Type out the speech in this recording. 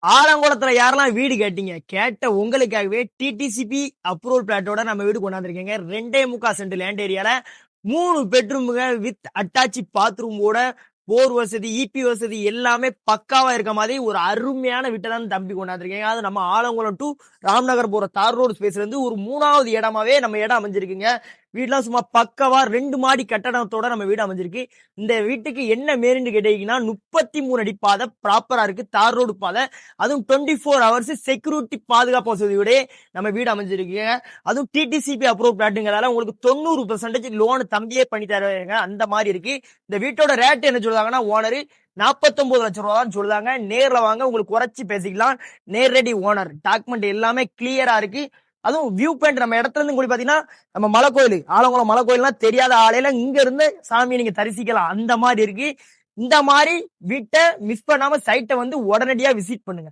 ஆலங்குளத்துல யாரெல்லாம் வீடு கேட்டீங்க? கேட்ட உங்களுக்காகவே டிடிசிபி அப்ரூவல் பிளாட்டோட நம்ம வீடு கொண்டாந்துருக்கேங்க. 2.25 சென்ட் லேண்ட் ஏரியால 3 பெட்ரூமுங்க வித் அட்டாச் பாத்ரூமோட போர் வசதி, இபி வசதி எல்லாமே பக்காவா இருக்க மாதிரி ஒரு அருமையான வீட்டை தான் தம்பி கொண்டாந்துருக்கேங்க. அது நம்ம ஆலங்குளம் டு ராம்நகர் போற தார் ரோடு ஸ்பேஸ்ல இருந்து ஒரு 3வது இடமாவே நம்ம இடம் அமைஞ்சிருக்குங்க. வீடுலாம் சும்மா பக்கவா 2 மாடி கட்டடத்தோட நம்ம வீடு அமைஞ்சிருக்கு. இந்த வீட்டுக்கு என்ன மேரின்னு கேட்டீங்கன்னா 33 அடி பாதை ப்ராப்பரா இருக்கு. தார் ரோடு பாதை. அதுவும் 24 ஹவர்ஸ் செக்யூரிட்டி பாதுகாப்பு வசதியோட நம்ம வீடு அமைஞ்சிருக்கு. அதுவும் டிடிசிபி அப்ரூவ் பிளாட்டுங்கிறதால உங்களுக்கு 90% லோன் தம்பியே பண்ணி தருவாங்க. அந்த மாதிரி இருக்கு. இந்த வீட்டோட ரேட் என்ன சொல்றாங்கன்னா ஓனர் 49 லட்சம் ரூபா தான் சொல்றாங்க. நேர்ல வாங்க, உங்களுக்கு குறைச்சி பேசிக்கலாம். நேரடி ஓனர் டாக்குமெண்ட் எல்லாமே கிளியரா இருக்கு. அதுவும் வியூ பாயிண்ட் நம்ம இடத்துல இருந்து உங்களுக்கு பாத்தீங்கன்னா நம்ம மலை கோயில் ஆலங்குளம் மலை கோயில்லாம் தெரியாத ஆலையில இங்க இருந்து சாமியை நீங்க தரிசிக்கலாம். அந்த மாதிரி இருக்கு. இந்த மாதிரி வீட்டை மிஸ் பண்ணாம சைட்டை வந்து உடனடியா விசிட் பண்ணுங்க.